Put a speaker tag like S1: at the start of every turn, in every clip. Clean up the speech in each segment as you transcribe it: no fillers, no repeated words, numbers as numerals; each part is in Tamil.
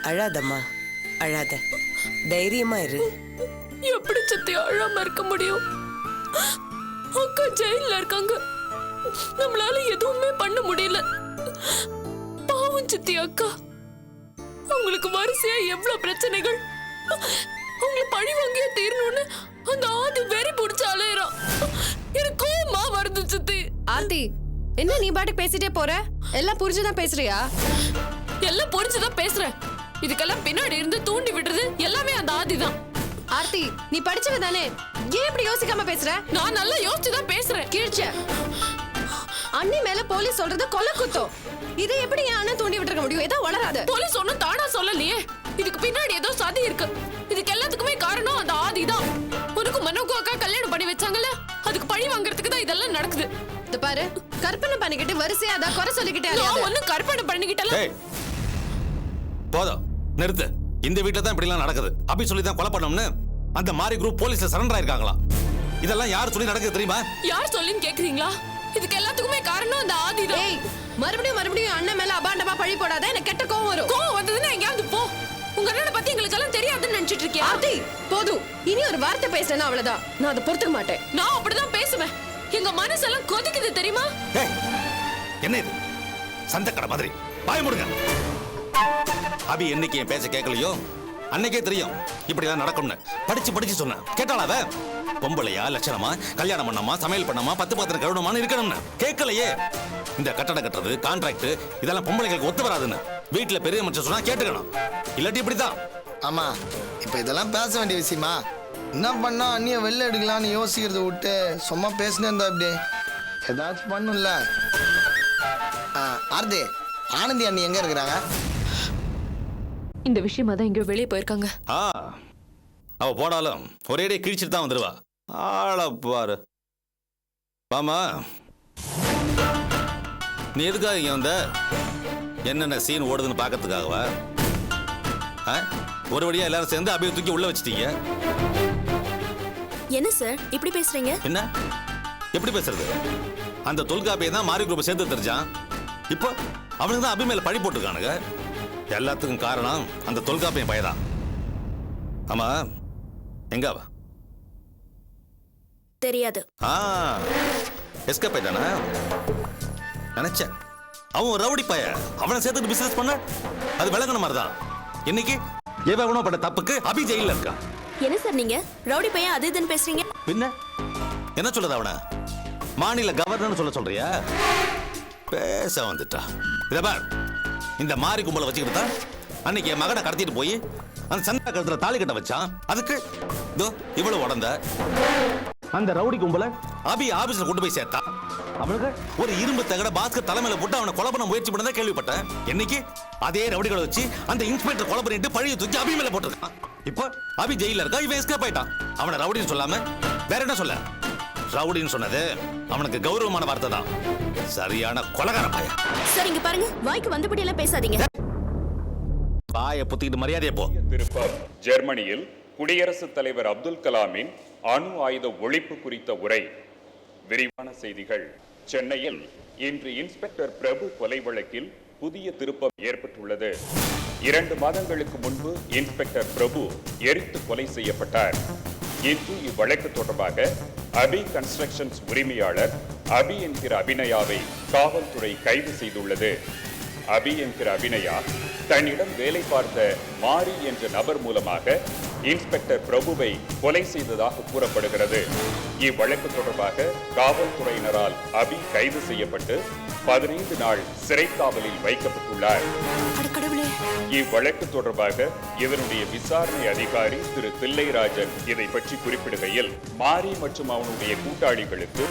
S1: அழாதம்மா, அழாத, தைரியமா இரு.
S2: எப்படி சித்தி அழாம இருக்க முடியும்? அக்கா ஜெயில இருக்காங்க, நம்மளால எதுவுமே பண்ண முடியல. பாவம் சித்தி அக்கா, அவங்களுக்கு வரிசையா எவ்வளவு பிரச்சனைகள். அவங்களை பழி வாங்கிய தீரணும்னு அந்த ஆதி வெறி பிடிச்ச அலையறான். எனக்கு கோவமா வருது சித்தி.
S3: ஆதி, என்ன நீ பாட்டு பேசிட்டே போற? எல்லாம் புரிஞ்சுதான் பேசுறியா?
S2: எல்லாம் புரிஞ்சுதான் பேசுறேன். இதுக்கெல்லாம் பின்னாடி இருந்து தூண்டி விடுறது எல்லாமே அந்த ஆதிதான்.
S3: ஆர்த்தி, நீ படிச்சவ தானே, ஏன் இப்படி யோசிக்காம பேசுற?
S2: நான் நல்லா யோசிச்சுதான் பேசுறேன்.
S3: கீழ்ச்ச அண்ணி மேல போலீஸ் சொல்றது கொலை குத்தம். இதை எப்படி என் அண்ணன் தூண்டி விட்டுருக்க முடியும்? ஏதோ வளராத.
S2: போலீஸ் ஒண்ணும் தானா சொல்லலையே. இதுக்கு பின்னாடி ஏதோ சதி இருக்கு. இதுக்கு எல்லாத்துக்குமே காரணம் அந்த ஆதிதான். உனக்கு மனோக்கு அக்கா கல்யாணம் பண்ணி வச்சாங்கல்ல, அதுக்கு பழி வாங்குறதுக்கு தான் இதெல்லாம் நடக்குது.
S3: இது பாரு, கற்பனை பண்ணிக்கிட்டு வரிசையா அதான் குறை சொல்லிக்கிட்டே
S2: நான் ஒண்ணும் கற்பனை பண்ணிக்கிட்டல.
S4: போதும், நிறுத்து. இந்த வீட்டுல தான் இப்படி எல்லாம் நடக்குது. அப்படி சொல்லி தான் கொலை பண்ணோம்னு அந்த மாரி குரூப் போலீஸ்ல சரண்டர் ஆயிருக்காங்களா? இதெல்லாம் யார் சொல்லி நடக்குது தெரியுமா?
S2: யார் சொல்லின்னு கேக்குறீங்களா? இதுக்கு எல்லாத்துக்குமே காரணம் அந்த ஆதிதான்.
S3: ஏய், மறுபடியும் அண்ணன் மேல அபாண்டமா பழி போடாத, எனக்கு கெட்ட கோவம் வரும்.
S2: கோவம் வந்ததுன்னா எங்கயாவது போ. உங்க அண்ணனை பத்தி எங்களுக்கு எல்லாம் தெரியாதுன்னு நினைச்சிட்டு இருக்கியா?
S3: ஆதி, போதும். இனி ஒரு வார்த்தை பேசுறேன்னா அவ்வளவுதான். நான் அதை பொறுத்துக்க மாட்டேன்.
S2: நான் அப்படிதான் பேசுவேன். எங்க மனசெல்லாம் கொதிக்குது தெரியுமா?
S4: என்ன இது சந்தக்கடை மாதிரி? பாய முடுங்க. அபி என்னைக்கு என் பேச்ச கேட்கலையோ அன்னைக்கே தெரியும் இப்படி எல்லாம் நடக்கும்னு. படிச்சு சொன்னேன். கேட்டாளா அவ? பொம்பளையா, லட்சணமா, கல்யாணம் பண்ணாமா, சமையல் பண்ணாமா, 10 பாத்திரம் கழுவணுமான்னு இருக்கணும்னு கேட்கலையே. இந்த கட்டடம் கட்டுறது, கான்ட்ராக்ட் இதெல்லாம் பொம்பளைகளுக்கு ஒத்து வராதுன்னு வீட்டுல பெரிய மனுஷன் சொன்னா கேட்டுக்கணும். இல்லாட்டி இப்படிதான்.
S5: ஆமா, இப்ப இதெல்லாம் பேச வேண்டிய விஷயமா? என்ன பண்ணா அண்ணிய வெளில எடுக்கலாம்னு யோசிக்கிறத விட்டு சும்மா பேசினே இருந்தா இப்படி ஏதாச்சும் பண்ணும்ல. ஆர்த்தி, ஆனந்தி அண்ணி எங்க இருக்கிறாங்க?
S2: இந்த விஷயமா தான் எங்கேயோ வெளியே போயிருக்காங்க.
S4: அவ போனாலும் ஒரேடியே கிழிச்சிட்டு தான் வந்துருவா. ஆள பாரு. மாமா, நீ எதுக்காக இங்க வந்த? என்னென்ன சீன் ஓடுதுன்னு பாக்கிறதுக்காகவா? ஒரு வழியா எல்லாரும் சேர்ந்து அப்படியே தூக்கி உள்ள வச்சிட்டீங்க.
S6: என்ன சார் இப்படி பேசுறீங்க?
S4: என்ன எப்படி பேசுறது? அந்த தொல்காப்பியை தான் மாரி குரூப்பை சேர்ந்து தெரிஞ்சான். இப்போ அவனுக்கு தான் அபி மேல பழி போட்டுருக்கானுங்க. எல்லாத்துக்கும் காரணம் அந்த தொல்காப்பியம் பையதான். ஆமா, எங்க அவ?
S6: தெரியாது.
S4: எஸ்கேப் ஆயிட்டானா? நினைச்சேன் அவன் ரவுடி பைய. அவனை சேர்த்துட்டு பிசினஸ் பண்ண அது விளங்குன மாதிரிதான். இன்னைக்கு எவனோ பட்ட தப்புக்கு அபி ஜெயில இருக்கான்.
S6: என்ன சார் நீங்க ரவுடி பையன் அது இதுன்னு பேசுறீங்க?
S4: பின்ன என்ன சொல்றது? அவன மாநில கவர்னர் சொல்ல சொல்றியா? பேச வந்துட்டா. இத பார், இந்த மாரி கும்பலை வச்சுக்கிட்டு தான் அன்னைக்கு என் மகனை கடத்திட்டு போய் அந்த சந்தா கழுத்துல தாலி கட்ட வச்சான். அதுக்கு இதோ இவ்வளவு உடந்த அந்த ரவுடி கும்பலை அபி ஆபீஸ்ல கொண்டு போய் சேர்த்தா. அவனுக்கு ஒரு இரும்பு தகட பாஸ்கர் தலைமையில போட்டு அவனை கொலை பண்ண முயற்சி பண்ணதான் கேள்விப்பட்டேன். இன்னைக்கு அதே ரவுடிகளை வச்சு அந்த இன்ஸ்பெக்டர் கொலை பண்ணிட்டு பழிய தூக்கி அபி மேல போட்டிருக்கான். இப்போ அபி ஜெயில இருக்கா, இவன் எஸ்கேப் ஆயிட்டான். அவனை ரவுடின்னு சொல்லாம வேற என்ன சொல்ல? ரவுடின்னு சொன்னது அவனுக்கு கௌரவமான வார்த்தை தான். சரியான கொலைகார பையன்.
S6: சார் இங்க பாருங்க, வாய்க்கு வந்தபடி எல்லாம் பேசாதீங்க.
S4: பாய புத்திக்கிட்டு மரியாதையை போ.
S7: திருப்பம். ஜெர்மனியில் குடியரசுத் தலைவர் அப்துல் கலாமின் அணு ஆயுத ஒழிப்பு குறித்த உரை. விரிவான செய்திகள். சென்னையில் இன்று இன்ஸ்பெக்டர் பிரபு கொலை வழக்கில் புதிய திருப்பம் ஏற்பட்டுள்ளது. 2 மாதங்களுக்கு முன்பு இன்ஸ்பெக்டர் பிரபு எரித்து கொலை செய்யப்பட்டார். இன்று இவ்வழக்கு தொடர்பாக அபி கன்ஸ்ட்ரக்ஷன்ஸ் உரிமையாளர் அபி என்கிற அபிநயாவை காவல்துறை கைது செய்துள்ளது. அபி என்கிற அபிநயா தன்னிடம் வேலை பார்த்த மாரி என்ற நபர் மூலமாக இன்ஸ்பெக்டர் பிரபுவை கொலை செய்ததாக கூறப்படுகிறது. இவ்வழக்கு தொடர்பாக காவல்துறையினரால் அபி கைது செய்யப்பட்டு 15 நாள் சிறைக்காவலில் வைக்கப்பட்டுள்ளார். இவ்வழக்கு தொடர்பாக இதனுடைய விசாரணை அதிகாரி திரு தில்லைராஜன் இதை பற்றி குறிப்பிடுகையில், மாரி மற்றும் அவனுடைய கூட்டாளிகளுக்கு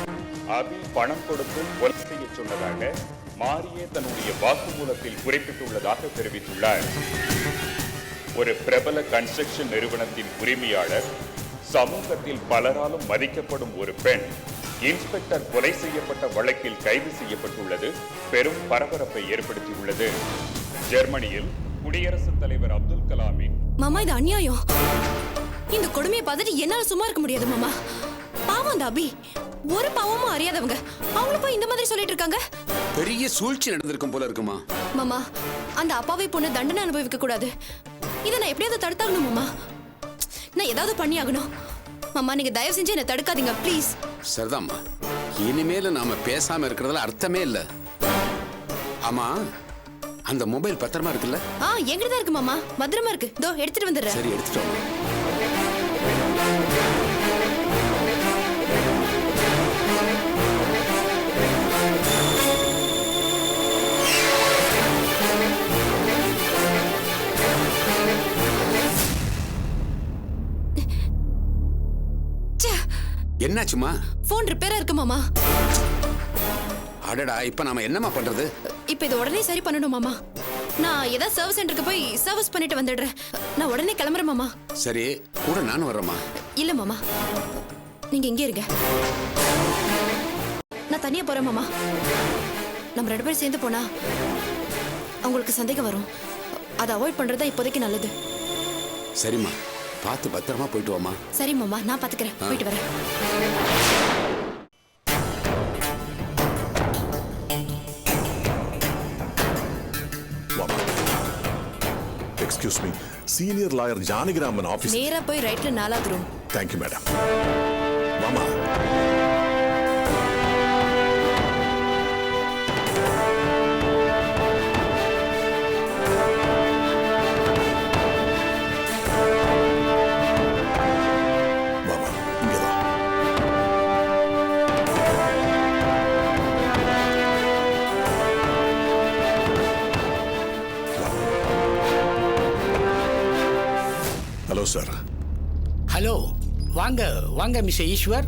S7: அபி பணம் கொடுத்து கொலை செய்ய சொன்னதாக மாரியே தன்னுடைய வாக்குமூலத்தில் குறிப்பிட்டுள்ளதாக தெரிவித்துள்ளார். ஒரு பிரபல கன்ஸ்ட்ரக்ஷன் நிறுவனத்தின் உரிமையாளர், சமூகத்தில் பலராலும் மதிக்கப்படும் ஒரு பெண் இன்ஸ்பெக்டர் கொலை செய்யப்பட்ட வழக்கில் கைது செய்யப்பட்டுள்ளது பெரும் பரபரப்பை ஏற்படுத்தியுள்ளது. ஜெர்மனியில் குடியரசுத் தலைவர் அப்துல் கலாமின்
S6: மாமா, இது அநியாயம். இந்த கொடுமையை பார்த்துட்டு என்னால சும்மா இருக்க முடியாது மாமா. பாவம் அந்த அபி, ஒரு பாவமும் அறியாதவங்க, அவங்கள போய் இந்த மாதிரி சொல்லிட்டு இருக்காங்க.
S8: பெரிய சூழ்ச்சி நடந்திருக்கும் போல இருக்குமா
S6: மாமா? அந்த அப்பாவை பொண்ணு தண்டனை அனுபவிக்க கூடாது. இதை நான் எப்படியாவது தடுத்தாகணும் மாமா. நான் ஏதாவது பண்ணி ஆகணும். மாமா நீங்க தயவு செஞ்சு என்ன தடுக்காதீங்க ப்ளீஸ்.
S8: சரிதாம்மா, இனிமேல நாம பேசாம இருக்கிறதுல அர்த்தமே இல்ல. ஆமா, அந்த மொபைல் பத்திரமா இருக்குல்ல?
S6: என்கிட்ட தான் இருக்கு மாமா, பத்திரமா இருக்கு. இதோ எடுத்துட்டு வந்துடுறேன்.
S8: சரி, எடுத்துட்டு வாங்க. என்னாச்சுமா?
S6: போன் ரிப்பேரா இருக்கு மாமா.
S8: அடடா, இப்ப நாம என்னமா பண்றது?
S6: இப்ப இது உடனே சரி பண்ணணும் மாமா. நான் ஏதாவது சர்வீஸ் சென்டருக்கு போய் சர்வீஸ் பண்ணிட்டு வந்துடுறேன். நான் உடனே கிளம்புறேன் மாமா.
S8: சரி, கூட நானும் வர்றேம்மா.
S6: இல்ல மாமா, நீங்க இங்கே இருங்க. நான் தனியா போறேன் மாமா. நம்ம 2 பேரும் சேர்ந்து போனா அவங்களுக்கு சந்தேகம் வரும். அதை அவாய்ட் பண்றதா இப்போதைக்கு நல்லது.
S8: சரிம்மா, பார்த்து பத்திரமா போயிட்டு வாமா.
S6: சரி மாமா, நான் பாத்துக்கிறேன். போயிட்டு வரேன்.
S9: Excuse me, senior lawyer Janagiraman office.
S6: நேரா போய் ரைட்ல 4வது room.
S9: Thank you, madam. Mama. Mama, இங்கதான். Hello sir.
S10: ஹலோ, வாங்க வாங்க மிஸ்டர் ஈஸ்வர்,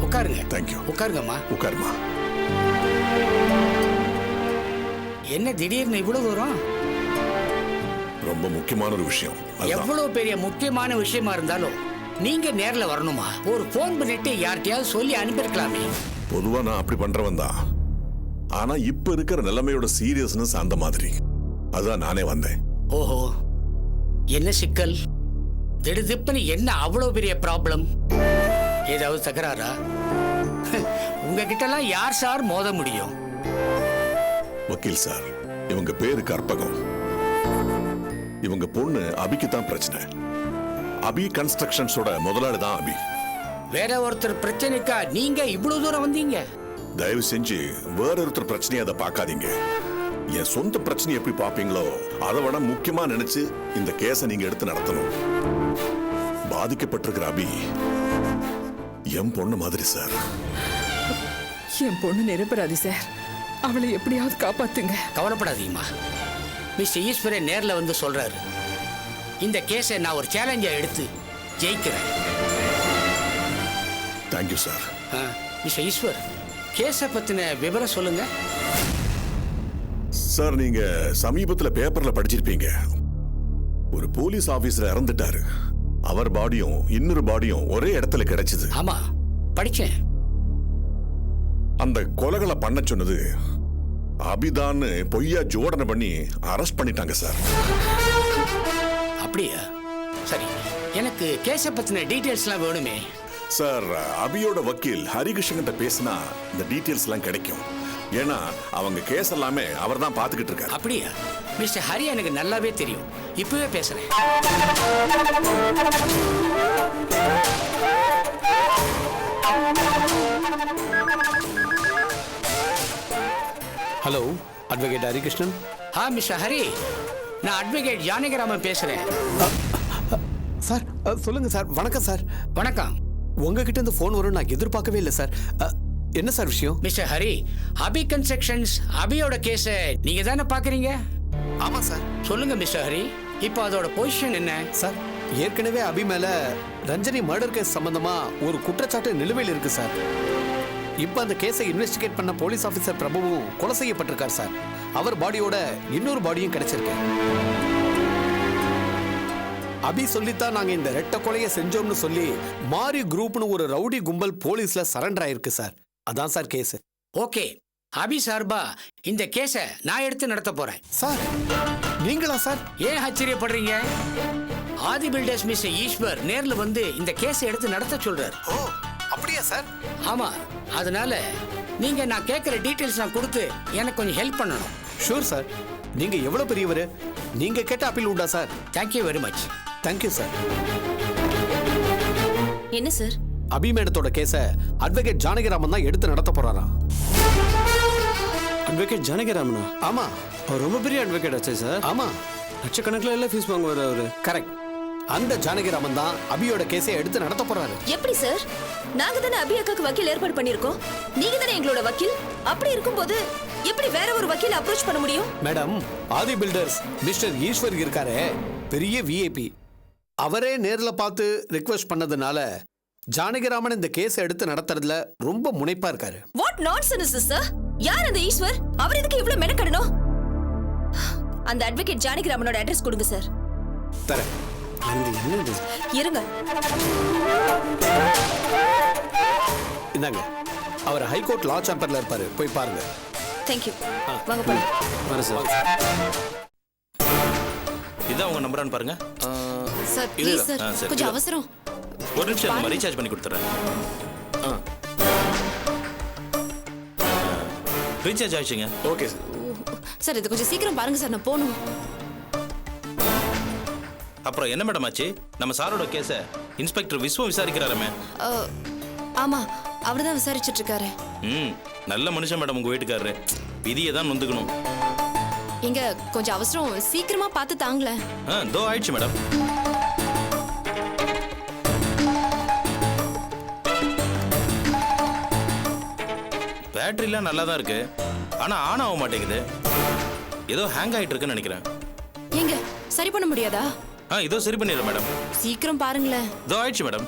S10: உட்காருங்க.
S9: தேங்க்யூ.
S10: உட்காருங்கம்மா.
S9: உட்காருமா.
S10: என்ன திடீர்னு இவ்வளவு தூரம்?
S9: ரொம்ப முக்கியமான ஒரு விஷயம். அதுதான்.
S10: எவ்வளவு பெரிய முக்கியமான விஷயமா இருந்தாலும் நீங்க நேர்ல வரணுமா? ஒரு போன் பண்ணிட்டு யார்கிட்டயாவது சொல்லி அனுப்பியிருக்கலாமே.
S9: பொதுவா நான் அப்படி பண்றவன் தான். ஆனா இப்ப இருக்கிற நிலைமையோட சீரியஸ்னஸ் அந்த மாதிரி. அதான் நானே வந்தேன்.
S10: ஓஹோ, என்ன சிக்கல்? திடுதிப்புன்னு என்ன அவ்வளவு பெரிய ப்ராப்ளம்? ஏதாவது தகராறா? உங்ககிட்டலாம் யார் சார் மோத முடியும்?
S9: வக்கீல் சார், இவங்க பேரு கற்பகம். இவங்க பொண்ணு அபிக்கு தான் பிரச்சனை. அபி கன்ஸ்ட்ரக்ஷன்ஸோட முதலாளி தான் அபி.
S10: வேற ஒருத்தர் பிரச்சனைக்கா நீங்க இவ்வளவு தூரம் வந்தீங்க?
S9: தயவு செஞ்சு வேற ஒருத்தர் பிரச்சனையை அதை பார்க்காதீங்க. என் சொந்த பிரச்சனை எப்படி பார்ப்பீங்களோ அதை விட முக்கியமா நினைச்சு இந்த கேஸை நீங்க எடுத்து நடத்தணும். பாதிக்கப்பட்டிருக்கிற அபி என் பொண்ணு மாதிரி சார்.
S11: என் பொண்ணு நிரபராதி சார். அவளை எப்படியாவது காப்பாத்துங்க.
S10: கவலைப்படாதீங்கம்மா. மிஸ்டர் ஈஸ்வரன் நேர்ல வந்து சொல்றாரு, இந்த கேஸை நான் ஒரு சேலஞ்சா எடுத்து ஜெயிக்கிறேன்.
S9: Thank you sir.
S10: மிஸ்டர் ஈஸ்வர், கேஸை பத்தின விவரம் சொல்லுங்க.
S9: சார், நீங்க சமீபத்துல பேப்பர்ல படிச்சிருப்பீங்க. ஒரு போலீஸ் ஆபீசர் இறந்துட்டாரு. அவர் பாடியும் இன்னொரு பாடியும் ஒரே இடத்துல கிடைச்சது.
S10: ஆமா, படிச்சேன்.
S9: அந்த கொலைகளை பண்ண சொன்னது அபிதான்னு பொய்யா ஜோடனை பண்ணி அரெஸ்ட் பண்ணிட்டாங்க சார்.
S10: அப்படியா? சரி, எனக்கு கேஸை பத்தின டீடைல்ஸ்லாம் வேணுமே.
S9: சார், அபியோட வக்கீல் ஹரிகிருஷ்ணன் பேசினா இந்த டீடைல்ஸ் எல்லாம் கிடைக்கும். ஏன்னா அவங்க கேஸ் எல்லாமே அவர் தான் பார்த்துக்கிட்டு இருக்காரு.
S10: அப்படியா? மிஸ்டர் ஹரி எனக்கு நல்லாவே தெரியும். இப்பவே பேசுறேன்.
S12: Hello, advocate Harikrishnan.
S10: Mister Hari, நான் அட்வொகேட் ஜானகிராமன் பேசுறேன்.
S12: சார் சொல்லுங்க சார். வணக்கம் சார்.
S10: வணக்கம்.
S12: உங்ககிட்ட இந்த ஃபோன் வரும் நான் எதிர்பார்க்கவே இல்லை சார். என்ன சார் விஷயம்?
S10: மிஸ்டர் ஹரி, அபி கன்ஸ்ட்ரக்ஷன்ஸ் அபியோட கேஸ நீங்க தானே பாக்குறீங்க?
S12: ஆமா சார்.
S10: சொல்லுங்க மிஸ்டர் ஹரி, இப்போ அதோட பொசிஷன் என்ன?
S12: சார், ஏற்கனவே அபி மேல ரஞ்சனி மர்டர் கேஸ் சம்பந்தமா ஒரு குற்றச்சாட்டு நிலுவையில் இருக்கு சார். இப்ப அந்த கேஸை இன்வெஸ்டிகேட் பண்ண போலீஸ் ஆபீசர் பிரபுவும் கொலை செய்யப்பட்டிருக்கார் சார். அவர் பாடியோட இன்னொரு பாடியும் கிடைச்சிருக்கு. அபி சொல்லித்தான் நாங்க இந்த ரெட்ட கொலையை செஞ்சோம்னு சொல்லி மாரி குரூப்னு ஒரு ரவுடி கும்பல் போலீஸ்ல சரண்டர் ஆயிருக்கு சார். அதான் சார் கேஸ்.
S10: ஓகே, அபி சார்பா இந்த கேஸை நான் எடுத்து நடத்த போறேன்.
S12: சார், நீங்களா சார்?
S10: ஏன் ஆச்சரியப்படுறீங்க? ஆதி பில்டர்ஸ் மிஸ்டர் ஈஸ்வர் நேர்ல வந்து இந்த கேஸை எடுத்து நடத்த சொல்றாரு.
S12: ஓ, அப்படியா சார்?
S10: ஆமா, அதனால நீங்க நான் கேட்கிற டீடைல்ஸ் நான் கொடுத்து எனக்கு கொஞ்சம் ஹெல்ப் பண்ணணும்.
S12: Sure sir. நீங்க எவ்வளவு பெரியவர், நீங்க கேட்ட அப்பீல் உண்டா sir?
S10: Thank you very much.
S12: Thank you sir.
S6: என்ன சார்?
S12: அபி மேடத்தோட கேஸ அட்வொகேட் ஜானகிராமன் தான் எடுத்து நடத்த போறாராம்.
S13: அட்வொகேட் ஜானகிராமனா?
S12: ஆமா,
S13: அவர் ரொம்ப பெரிய அட்வொகேட் ஆச்சே சார்.
S12: ஆமா,
S13: லட்சக்கணக்கில் எல்லாம் ஃபீஸ் வாங்குவார் அவரு.
S12: கரெக்ட். அந்த ஜானகிராமன் தான் அபியோட கேஸை எடுத்து நடத்த போறாரு.
S6: எப்படி சார்? நாங்க தானே அபி அக்காக்கு வக்கீல் ஏற்பாடு பண்ணிருக்கோம். நீங்க தானே எங்களோட வக்கீல். அப்படி இருக்கும்போது எப்படி வேற ஒரு வக்கீல் அப்ரோச் பண்ண முடியும்?
S12: மேடம், ஆதி பில்டர்ஸ் மிஸ்டர் ஈஸ்வர் இருக்காரே, பெரிய விஐபி. அவரே நேர்ல பார்த்து ரிக்வெஸ்ட் பண்ணதுனால ஜானகிராமன் இந்த கேஸ் எடுத்து நடத்துறதுல ரொம்ப முனைப்பா இருக்காரு.
S6: What nonsense is sir? யார் அந்த ஈஸ்வர்? அவர் எதுக்கு இவ்வளவு மெனக்கடணும்? அந்த அட்வொகேட் ஜானகிராமனோட அட்ரஸ் கொடுங்க சார்.
S12: தரேன்.
S6: இருங்க.
S12: இந்தாங்க, அவர் ஹைகோர்ட் லா சேம்பர்ல இருப்பாரு, போய் பாருங்க.
S6: தேங்க்யூ. வாங்க போலாம்.
S13: வர சார்.
S4: இதான் உங்க நம்பரான்னு பாருங்க.
S6: சார் ப்ளீஸ் சார், கொஞ்சம் அவசரம்.
S4: ஒரு நிமிஷம், நம்ம ரீசார்ஜ் பண்ணி கொடுத்துறேன். ரீசார்ஜ் ஆயிடுச்சுங்க.
S13: Okay sir.
S6: சார் இது கொஞ்சம் சீக்கிரம் பாருங்க சார், நான் போகணும்.
S4: அப்புறம் என்ன மேடம் ஆச்சு? நம்ம சாரோட கேஸ இன்ஸ்பெக்டர் விஸ்வம் விசாரிக்கிறாரமே.
S6: ஆமா, அவர்தான் விசாரிச்சுட்டு இருக்காரு.
S4: நல்ல மனுஷன் மேடம் உங்க வீட்டுக்காரரு. விதியை தான் நொந்துக்கணும்.
S6: இங்க கொஞ்சம் அவசரம், சீக்கிரமா பார்த்து தாங்களேன்.
S4: தோ ஆயிடுச்சு மேடம். பேட்டரிலாம் நல்லா தான் இருக்கு, ஆனா ஆன் ஆக மாட்டேங்குது. ஏதோ ஹேங் ஆயிட்டு இருக்குன்னு நினைக்கிறேன்.
S6: எங்க சரி பண்ண முடியாதா?
S4: இதோ சரி பண்ணிடுறேன் மேடம்.
S6: சீக்கிரம் பாருங்களேன்.
S4: இதோ ஆயிடுச்சு மேடம்.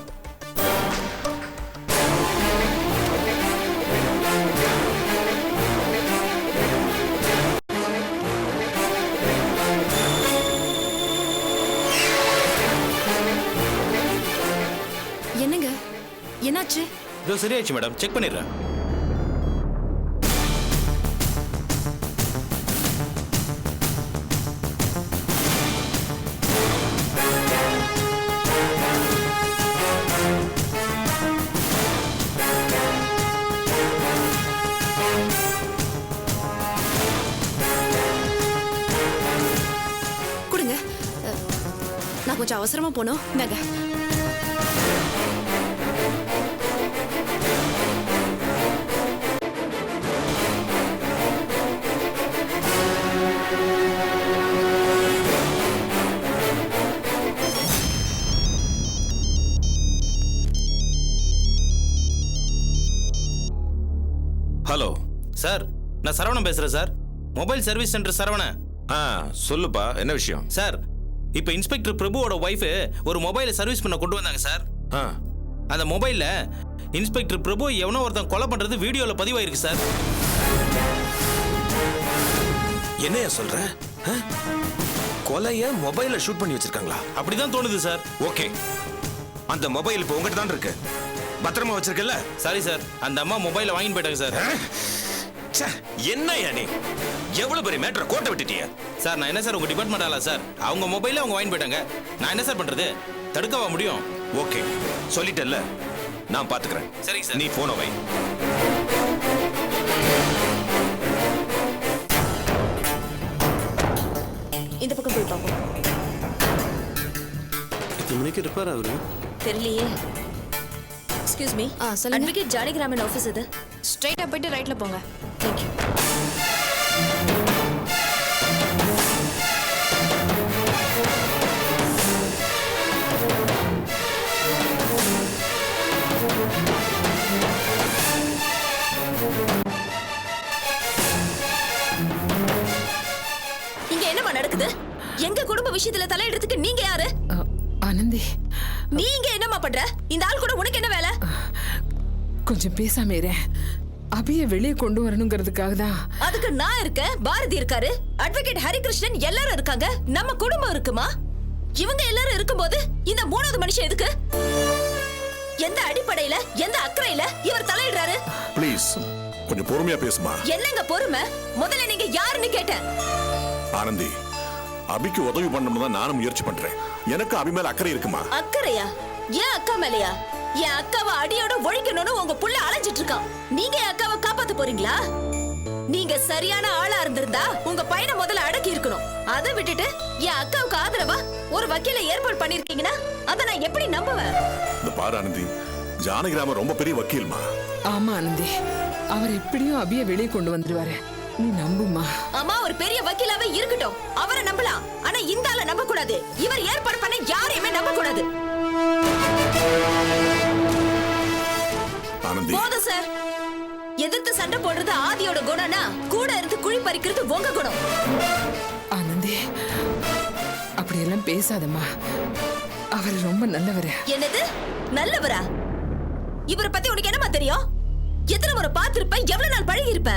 S6: என்னங்க என்னாச்சு?
S4: இதோ சரியாயிடுச்சு மேடம், செக் பண்ணிடுறேன்.
S6: கொடுங்க, நான் கொஞ்சம் அவசரமா போனோம். இந்தாங்க.
S4: ஹலோ சார், நான் சரவணன் பேசுறேன் sir. Mobile service centre Saravanan.
S14: சொல்லுப்பா, என்ன விஷயம்?
S4: சார், இப்போ இன்ஸ்பெக்டர் பிரபுவோட ஒய்ஃப் ஒரு மொபைலை சர்வீஸ் பண்ண கொண்டு வந்தாங்க சார். அந்த மொபைல்ல இன்ஸ்பெக்டர் பிரபு எவனோ ஒருத்தன் கொலை பண்றது வீடியோல பதிவாயிருக்கு சார்.
S14: என்னையா சொல்ற? கொலைய மொபைல்ல ஷூட் பண்ணி வச்சிருக்காங்களா?
S4: அப்படிதான் தோணுது சார்.
S14: ஓகே, அந்த மொபைல் இப்போ உங்ககிட்ட தான் இருக்கு, பத்திரமா வச்சிருக்கல?
S4: சாரி சார், அந்த அம்மா மொபைலை வாங்கிட்டு போயிட்டாங்க சார்.
S14: என்னையா நீ எவ்வளவு பெரிய மேட்டரை கோட்டை விட்டுட்டிய?
S4: சார், நான் என்ன சார் உங்க டிபார்ட்மெண்ட் ஆளா சார்? அவங்க மொபைலை அவங்க வாங்கிட்டு போயிட்டாங்க. நான் என்ன சார் பண்றது? தடுக்கவா முடியும்?
S14: ஓகே, சொல்லிட்டல்ல, நான் பாத்துக்கிறேன்.
S4: சரிங்க சார்.
S14: நீ போன வை.
S6: இந்த பக்கம் போய் பார்ப்போம்.
S13: எத்தனை மணிக்கு இருப்பார் அவரு?
S6: தெரியலையே. எக்ஸ்கியூஸ் மீ,
S3: சொல்லுங்க.
S6: அட்வொகேட் ஜானகிராமன் ஆஃபீஸ் இது.
S3: ஸ்ட்ரைட்டா போயிட்டு ரைட்ல போங்க.
S6: தேங்க்யூ. இங்க என்னமா நடக்குது? எங்க குடும்ப விஷயத்துல தலையிடுறதுக்கு நீங்க யாரு?
S11: ஆனந்தி,
S6: நீங்க என்னமா பண்ற? இந்த ஆள் கூட உனக்கு என்ன வேலை?
S11: கொஞ்சம் பேசாம இரு. அபிய வெளியே கொண்டு வரணுங்கிறதுக்காக தான்.
S6: அதுக்கு நான் இருக்கேன், பாரதி இருக்காரு, அட்வொகேட் ஹரிகிருஷ்ணன் எல்லாரும் இருக்காங்க, நம்ம குடும்பம் இருக்குமா? இவங்க எல்லாரும் இருக்கும்போது இந்த மூணாவது மனுஷன் எதுக்கு? எந்த அடிப்படையில, எந்த அக்கறையில இவர் தலையிடுறாரு?
S9: ப்ளீஸ் கொஞ்சம் பொறுமையா பேசுமா.
S6: என்னங்க பொறுமை? முதல்ல நீங்க யாருன்னு கேட்டேன்.
S9: ஆனந்தி, அபிக்கு உதவி பண்ணணும் தான் நானும் முயற்சி பண்றேன். எனக்கு அபி மேல அக்கறை இருக்குமா?
S6: அக்கறையா? ஏன் அக்கா மேலையா? என் அக்காவை அடியோட ஒழிக்கணும்னு உங்க புள்ள அலைஞ்சிட்டு இருக்கான். நீங்க என் அக்காவை காப்பாத்த போறீங்களா? நீங்க சரியான ஆளா இருந்திருந்தா உங்க பையனை முதல்ல அடக்கி இருக்கணும். அதை விட்டுட்டு என் அக்காவுக்கு ஆதரவா ஒரு வக்கீல ஏற்பாடு பண்ணிருக்கீங்கன்னா அதை நான் எப்படி நம்புவேன்?
S9: இந்த பாரு ஆனந்தி, ஜானகிராம ரொம்ப பெரிய வக்கீல்மா.
S11: ஆமா ஆனந்தி, அவர் எப்படியும் அபிய வெளியே கொண்டு வந்துருவாரு, நீ நம்புமா.
S6: அம்மா ஒரு பெரிய வக்கீலாவே இருக்கட்டும், அவரை நம்பலாம். ஆனா இந்த ஆளை நம்ப கூடாது. இவர் ஏற்பாடு பண்ண யாரையுமே நம்ப கூடாது. போதும் சார். எதிர்த்து சண்டை போடுறது ஆதியோட குணம்னா கூட இருந்து குழி பறிக்கிறது உங்க குணம்.
S11: ஆனந்தி, அப்படியெல்லாம் பேசாதம்மா. அவர் ரொம்ப நல்லவரு.
S6: என்னது நல்லவரா? இவரை பத்தி உனக்கு என்னமா தெரியும்? எத்தனை முறை பார்த்திருப்ப, எவ்வளவு நாள் பழகி இருப்ப?